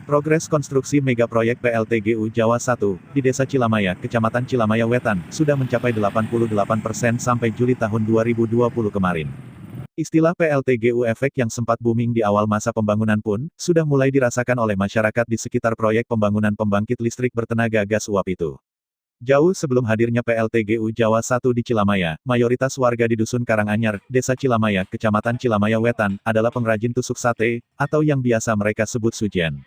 Progres konstruksi megaproyek PLTGU Jawa 1 di Desa Cilamaya, Kecamatan Cilamaya Wetan, sudah mencapai 88% sampai Juli tahun 2020 kemarin. Istilah PLTGU efek yang sempat booming di awal masa pembangunan pun, sudah mulai dirasakan oleh masyarakat di sekitar proyek pembangunan pembangkit listrik bertenaga gas uap itu. Jauh sebelum hadirnya PLTGU Jawa 1 di Cilamaya, mayoritas warga di Dusun Karanganyar, Desa Cilamaya, Kecamatan Cilamaya Wetan, adalah pengrajin tusuk sate, atau yang biasa mereka sebut sujen.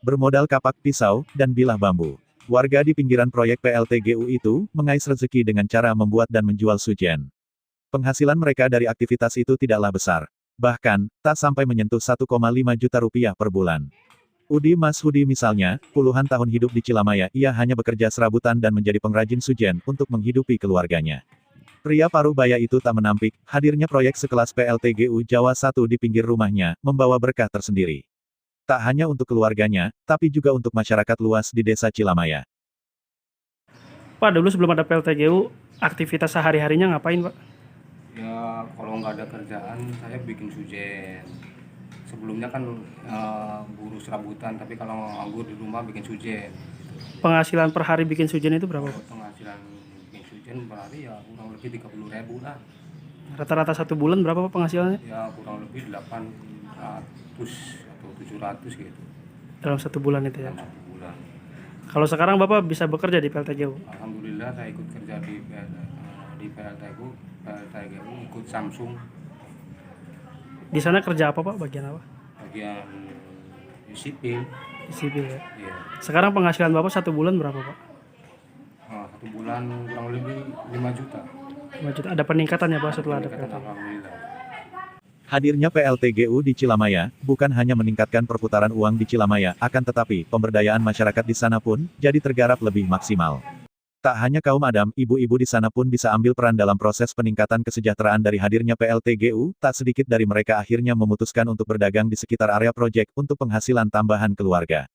Bermodal kapak pisau, dan bilah bambu. Warga di pinggiran proyek PLTGU itu, mengais rezeki dengan cara membuat dan menjual sujen. Penghasilan mereka dari aktivitas itu tidaklah besar. Bahkan, tak sampai menyentuh 1,5 juta rupiah per bulan. Udi Mas Hudi misalnya, puluhan tahun hidup di Cilamaya, ia hanya bekerja serabutan dan menjadi pengrajin sujen untuk menghidupi keluarganya. Pria paruh baya itu tak menampik, hadirnya proyek sekelas PLTGU Jawa 1 di pinggir rumahnya, membawa berkah tersendiri. Tak hanya untuk keluarganya, tapi juga untuk masyarakat luas di Desa Cilamaya. Pak, dulu sebelum ada PLTGU, aktivitas sehari-harinya ngapain, Pak? Ya, kalau nggak ada kerjaan, saya bikin sujen. Sebelumnya kan buruh serabutan, tapi kalau nganggur di rumah bikin sujen. Penghasilan per hari bikin sujen itu berapa, Pak? Penghasilan bikin sujen per hari ya kurang lebih 30.000 lah. Rata-rata satu bulan berapa, Pak, penghasilannya? Ya kurang lebih 800 atau 700 gitu Dalam satu bulan itu ya. dalam satu bulan. Kalau sekarang Bapak bisa bekerja di PLTGU? Alhamdulillah saya ikut kerja di PLTGU ikut Samsung. Di sana kerja apa, Pak? Bagian apa? Bagian sipil. Di sipil ya. Ya. Sekarang penghasilan Bapak satu bulan berapa, Pak? Satu bulan kurang lebih 5 juta. 5 juta. Ada peningkatannya, Pak, setelah ada Peningkatan, PLTGU? alhamdulillah. Hadirnya PLTGU di Cilamaya, bukan hanya meningkatkan perputaran uang di Cilamaya, akan tetapi, pemberdayaan masyarakat di sana pun, jadi tergarap lebih maksimal. Tak hanya kaum adam, ibu-ibu di sana pun bisa ambil peran dalam proses peningkatan kesejahteraan dari hadirnya PLTGU, tak sedikit dari mereka akhirnya memutuskan untuk berdagang di sekitar area proyek, untuk penghasilan tambahan keluarga.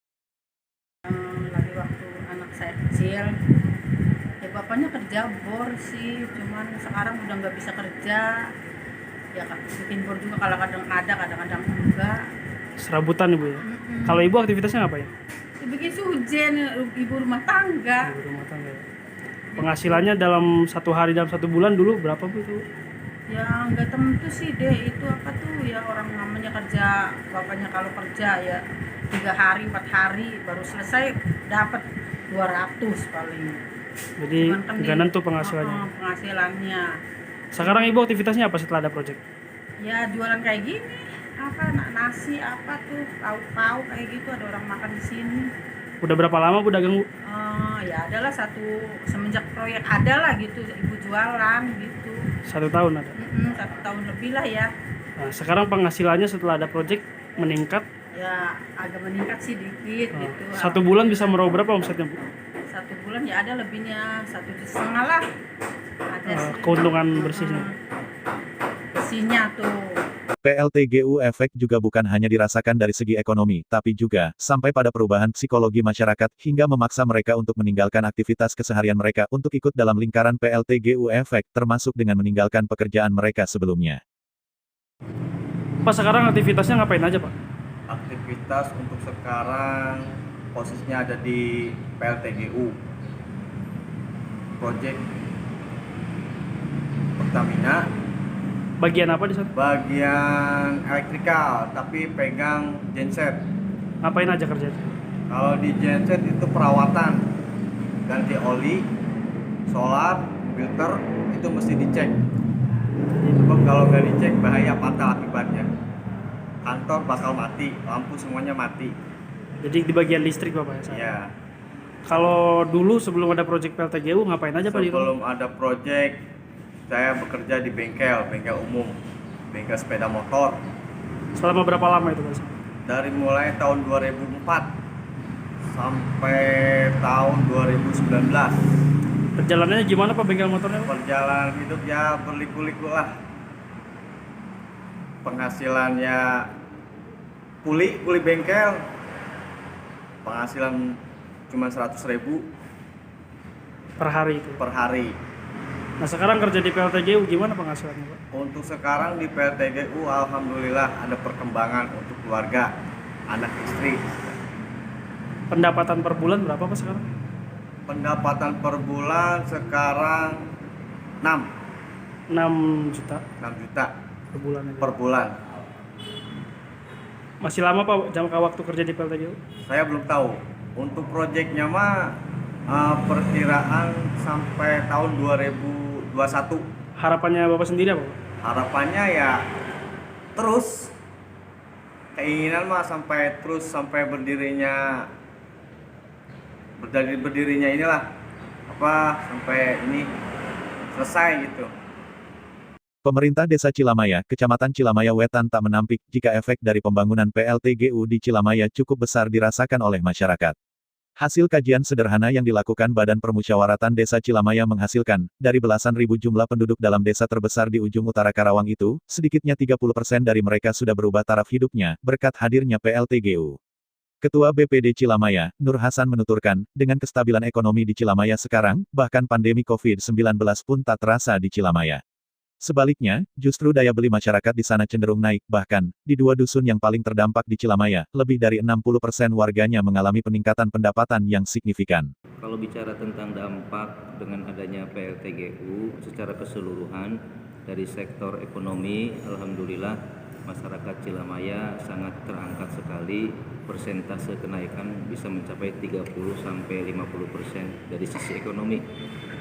Lagi waktu anak saya kecil, ya bapaknya kerja bor sih, cuman sekarang udah nggak bisa kerja. Ya bikin bor juga kadang-kadang ada, kadang-kadang enggak. Serabutan, Ibu ya? Kalau Ibu aktivitasnya ngapain? Ya, bikin sujen, ibu rumah tangga. Ibu rumah tangga ya. Penghasilannya dalam satu hari, dalam satu bulan dulu berapa, Bu, itu? Ya nggak tentu sih deh, itu apa tuh ya orang namanya kerja, bapaknya kalau kerja ya 3 hari, 4 hari baru selesai dapat 200 paling. Jadi Cuman kan nggak nentu penghasilannya. penghasilannya. Sekarang Ibu aktivitasnya apa setelah ada proyek? Ya jualan kayak gini, apa nasi apa tuh, lauk-lauk kayak gitu, ada orang makan di sini. Udah berapa lama Bu dagang, Bu? Ya adalah semenjak proyek ada lah gitu, ibu jualan gitu. 1 tahun ada. 1 tahun lebih lah ya. Nah, sekarang penghasilannya setelah ada proyek meningkat. Ya agak meningkat sih dikit gitu. Satu bulan bisa meraup berapa omsetnya, Bu? 1 bulan ya ada lebihnya 1,5 juta lah. Ada sih. Keuntungan bersihnya. Bersihnya tuh. PLTGU efek juga bukan hanya dirasakan dari segi ekonomi, tapi juga, sampai pada perubahan psikologi masyarakat, hingga memaksa mereka untuk meninggalkan aktivitas keseharian mereka untuk ikut dalam lingkaran PLTGU efek, termasuk dengan meninggalkan pekerjaan mereka sebelumnya. Pak, sekarang aktivitasnya ngapain aja, Pak? Aktivitas untuk sekarang posisinya ada di PLTGU Project Pertamina, Bagian apa di sana? bagian elektrikal tapi pegang genset. Ngapain aja kerjanya? Kalau di genset itu perawatan, ganti oli, solar, filter, itu mesti dicek. Sebab kalau nggak dicek bahaya, fatal akibatnya. Kantor bakal mati, lampu semuanya mati. Jadi di bagian listrik, Bapak ya? Ya, Kalau dulu sebelum ada proyek PLTGU ngapain aja, Pak, di rumah? sebelum ada proyek saya bekerja di bengkel umum, bengkel sepeda motor. Selama berapa lama itu, Pak? Dari mulai tahun 2004 sampai tahun 2019. Perjalanannya gimana, Pak, bengkel motornya, Pak? Perjalanan hidup ya berliku-liku lah. Penghasilannya kuli bengkel, penghasilan cuma 100.000 Per hari itu. per hari. Nah, sekarang kerja di PLTGU gimana penghasilannya, Pak? Untuk sekarang di PLTGU alhamdulillah ada perkembangan untuk keluarga, anak istri. Pendapatan per bulan berapa Pak sekarang? Pendapatan per bulan sekarang 6 6 juta 6 juta per bulan aja. per bulan. Masih lama Pak jangka waktu kerja di PLTGU? Saya belum tahu. Untuk proyeknya mah perkiraan sampai tahun 2021. Harapannya Bapak sendiri apa Pak? Harapannya ya terus, keinginan mah sampai berdirinya inilah sampai ini selesai gitu. Pemerintah Desa Cilamaya, Kecamatan Cilamaya Wetan tak menampik jika efek dari pembangunan PLTGU di Cilamaya cukup besar dirasakan oleh masyarakat. Hasil kajian sederhana yang dilakukan Badan Permusyawaratan Desa Cilamaya menghasilkan, dari belasan ribu jumlah penduduk dalam desa terbesar di ujung utara Karawang itu, sedikitnya 30% dari mereka sudah berubah taraf hidupnya, berkat hadirnya PLTGU. Ketua BPD Cilamaya, Nur Hasan menuturkan, dengan kestabilan ekonomi di Cilamaya sekarang, bahkan pandemi COVID-19 pun tak terasa di Cilamaya. Sebaliknya, justru daya beli masyarakat di sana cenderung naik, bahkan, di 2 dusun yang paling terdampak di Cilamaya, lebih dari 60% warganya mengalami peningkatan pendapatan yang signifikan. Kalau bicara tentang dampak dengan adanya PLTGU secara keseluruhan dari sektor ekonomi, alhamdulillah masyarakat Cilamaya sangat terangkat sekali, persentase kenaikan bisa mencapai 30-50% dari sisi ekonomi.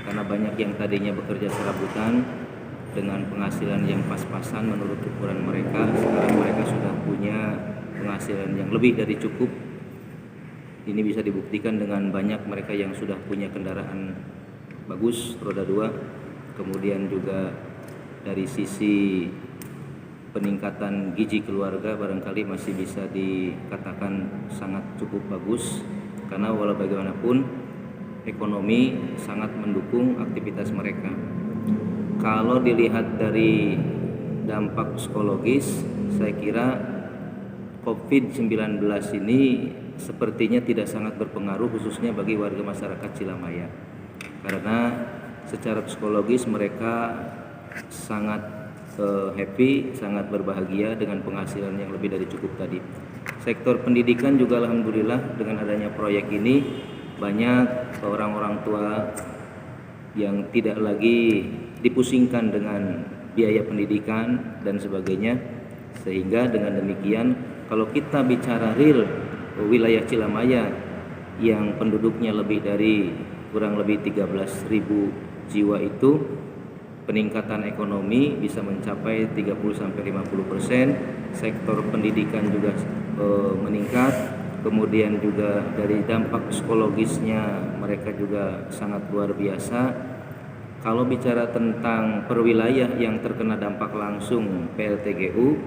Karena banyak yang tadinya bekerja serabutan dengan penghasilan yang pas-pasan menurut ukuran mereka, sekarang mereka sudah punya penghasilan yang lebih dari cukup. Ini bisa dibuktikan dengan banyak mereka yang sudah punya kendaraan bagus, roda 2. Kemudian juga dari sisi peningkatan gizi keluarga barangkali masih bisa dikatakan sangat cukup bagus, karena walau bagaimanapun ekonomi sangat mendukung aktivitas mereka. Kalau dilihat dari dampak psikologis, saya kira COVID-19 ini sepertinya tidak sangat berpengaruh khususnya bagi warga masyarakat Cilamaya. Karena secara psikologis mereka sangat happy, sangat berbahagia dengan penghasilan yang lebih dari cukup tadi. Sektor pendidikan juga alhamdulillah dengan adanya proyek ini banyak orang-orang tua yang tidak lagi dipusingkan dengan biaya pendidikan dan sebagainya, sehingga dengan demikian kalau kita bicara real wilayah Cilamaya yang penduduknya lebih dari kurang lebih 13.000 jiwa itu, peningkatan ekonomi bisa mencapai 30-50%, sektor pendidikan juga meningkat, kemudian juga dari dampak psikologisnya mereka juga sangat luar biasa. Kalau bicara tentang perwilayah yang terkena dampak langsung PLTGU,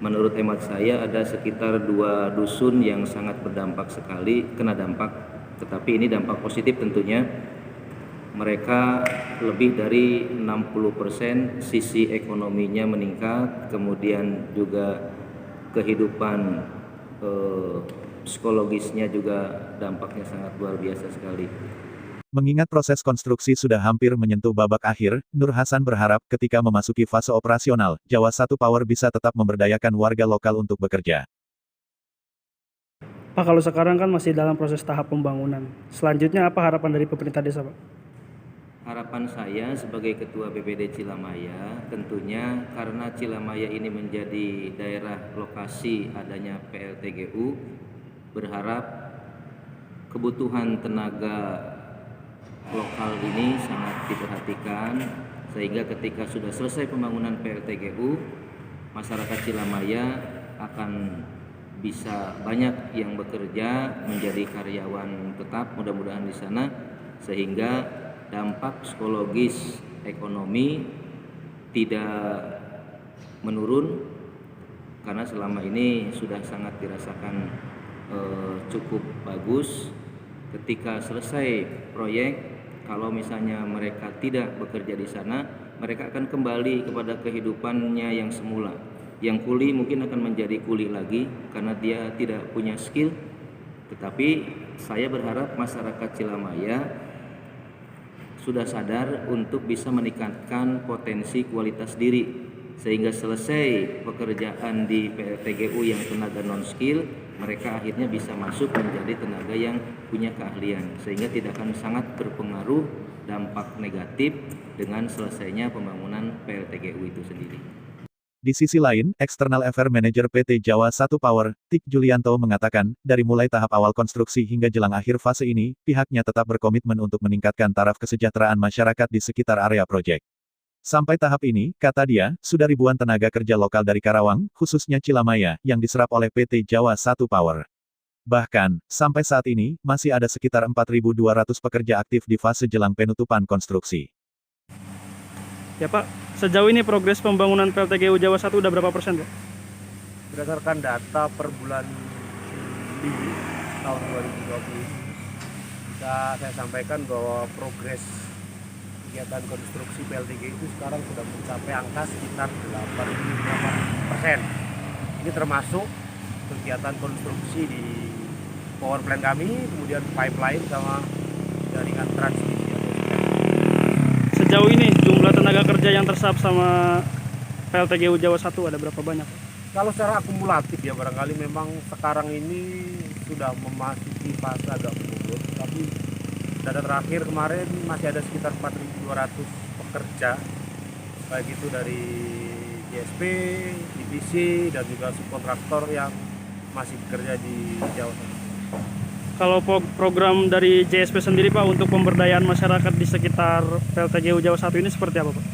menurut hemat saya ada sekitar 2 dusun yang sangat berdampak sekali kena dampak, tetapi ini dampak positif tentunya. Mereka lebih dari 60% sisi ekonominya meningkat, kemudian juga kehidupan psikologisnya juga dampaknya sangat luar biasa sekali. Mengingat proses konstruksi sudah hampir menyentuh babak akhir, Nur Hasan berharap ketika memasuki fase operasional, Jawa 1 Power bisa tetap memberdayakan warga lokal untuk bekerja. Pak, kalau sekarang kan masih dalam proses tahap pembangunan. Selanjutnya apa harapan dari pemerintah desa Pak? Harapan saya sebagai Ketua BPD Cilamaya, tentunya karena Cilamaya ini menjadi daerah lokasi adanya PLTGU, berharap kebutuhan tenaga lokal ini sangat diperhatikan, sehingga ketika sudah selesai pembangunan PLTGU, masyarakat Cilamaya akan bisa banyak yang bekerja menjadi karyawan tetap mudah-mudahan di sana, sehingga dampak psikologis ekonomi tidak menurun, karena selama ini sudah sangat dirasakan cukup bagus. Ketika selesai proyek, kalau misalnya mereka tidak bekerja di sana, mereka akan kembali kepada kehidupannya yang semula. Yang kuli mungkin akan menjadi kuli lagi karena dia tidak punya skill. Tetapi saya berharap masyarakat Cilamaya sudah sadar untuk bisa meningkatkan potensi kualitas diri, sehingga selesai pekerjaan di PLTGU yang tenaga non skill, mereka akhirnya bisa masuk menjadi tenaga yang punya keahlian, sehingga tidak akan sangat berpengaruh dampak negatif dengan selesainya pembangunan PLTGU itu sendiri. Di sisi lain, External Affair Manager PT Jawa 1 Power, Tik Julianto mengatakan, dari mulai tahap awal konstruksi hingga jelang akhir fase ini, pihaknya tetap berkomitmen untuk meningkatkan taraf kesejahteraan masyarakat di sekitar area proyek. Sampai tahap ini, kata dia, sudah ribuan tenaga kerja lokal dari Karawang, khususnya Cilamaya, yang diserap oleh PT Jawa 1 Power. Bahkan, sampai saat ini, masih ada sekitar 4.200 pekerja aktif di fase jelang penutupan konstruksi. Ya Pak, sejauh ini progres pembangunan PLTGU Jawa 1 udah berapa persen Pak? Berdasarkan data per bulan Juli tahun 2020, bisa saya sampaikan bahwa progres kegiatan konstruksi PLTGU itu sekarang sudah mencapai angka sekitar 85%. Ini termasuk kegiatan konstruksi di power plant kami, kemudian pipeline sama jaringan transmisi. Sejauh ini jumlah tenaga kerja yang tersap sama PLTGU Jawa 1 ada berapa banyak? Kalau secara akumulatif ya barangkali memang sekarang ini sudah memasuki fase agak menurun, tapi data terakhir kemarin masih ada sekitar 4.200 pekerja, baik itu dari JSP, divisi, dan juga subkontraktor yang masih bekerja di Jawa 1. Kalau program dari JSP sendiri Pak untuk pemberdayaan masyarakat di sekitar PLTGU Jawa 1 ini seperti apa Pak?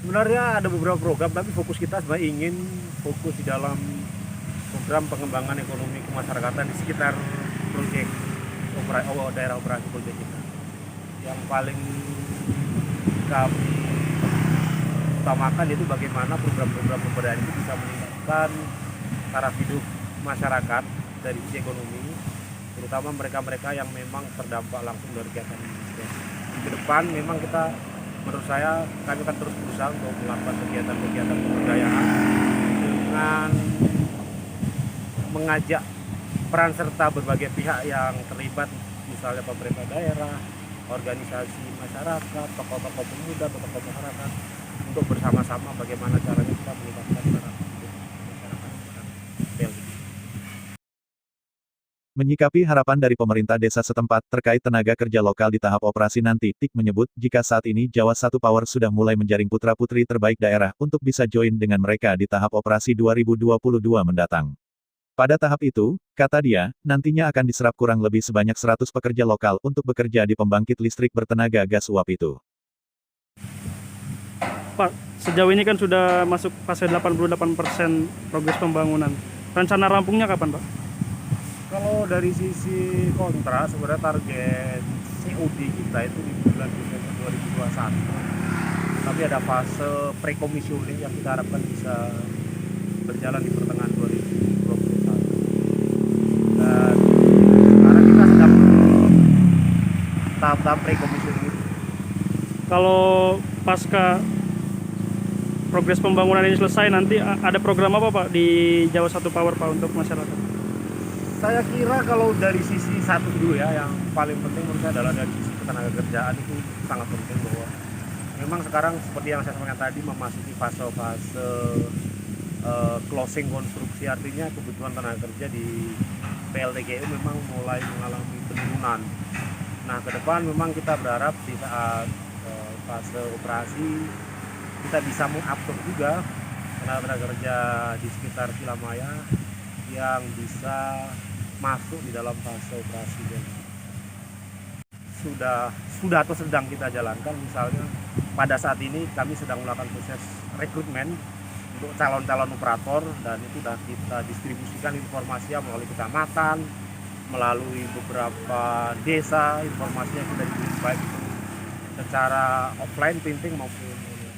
Sebenarnya ada beberapa program, tapi fokus kita sebenarnya ingin fokus di dalam program pengembangan ekonomi kemasyarakatan di sekitar proyek daerah operasi proyek kita. Yang paling kami utamakan itu bagaimana program-program pemberdayaan itu bisa meningkatkan taraf hidup masyarakat dari sisi ekonomi, terutama mereka-mereka yang memang terdampak langsung dari kegiatan ini. Ke depan memang kita, menurut saya, kami akan terus berusaha untuk melakukan kegiatan-kegiatan pemberdayaan dengan mengajak peran serta berbagai pihak yang terlibat, misalnya pemerintah daerah, organisasi masyarakat, tokoh-tokoh pemuda, tokoh-tokoh masyarakat, untuk bersama-sama bagaimana caranya kita meningkatkan taraf hidup masyarakat dengan PLTGU. Menyikapi harapan dari pemerintah desa setempat terkait tenaga kerja lokal di tahap operasi nanti, Tik menyebut, jika saat ini Jawa 1 Power sudah mulai menjaring putra-putri terbaik daerah untuk bisa join dengan mereka di tahap operasi 2022 mendatang. Pada tahap itu, kata dia, nantinya akan diserap kurang lebih sebanyak 100 pekerja lokal untuk bekerja di pembangkit listrik bertenaga gas uap itu. Pak, sejauh ini kan sudah masuk fase 88% progres pembangunan. Rencana rampungnya kapan Pak? Kalau dari sisi kontra, sebenarnya target COD kita itu di bulan Desember 2021. Tapi ada fase pre-commissioning yang kita harapkan bisa berjalan di pertengahan 2021. Dan sekarang kita sedang tahap-tahap pre-commissioning itu. Kalau pasca progres pembangunan ini selesai, nanti ada program apa Pak di Jawa 1 Power Pak untuk masyarakat? Saya kira kalau dari sisi satu dulu ya, yang paling penting menurut saya adalah dari sisi ketenaga kerjaan itu sangat penting, bahwa memang sekarang seperti yang saya sampaikan tadi memasuki fase closing konstruksi, artinya kebutuhan tenaga kerja di PLTGU memang mulai mengalami penurunan. Nah, ke depan memang kita berharap di saat fase operasi kita bisa mengupload juga tenaga kerja di sekitar Cilamaya yang bisa masuk di dalam fase operasi. Sudah atau sedang kita jalankan. Misalnya pada saat ini kami sedang melakukan proses rekrutmen untuk calon-calon operator, dan itu sudah kita distribusikan informasinya melalui kecamatan, melalui beberapa desa. Informasinya sudah diberi baik itu secara offline, printing maupun online.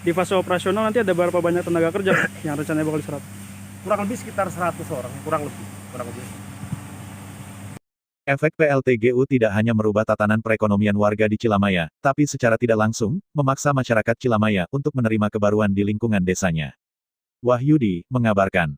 Di fase operasional nanti ada berapa banyak tenaga kerja yang rencananya bakal diserap? Kurang lebih sekitar 100 orang, kurang lebih. Efek PLTGU tidak hanya merubah tatanan perekonomian warga di Cilamaya, tapi secara tidak langsung, memaksa masyarakat Cilamaya untuk menerima kebaruan di lingkungan desanya. Wahyudi mengabarkan.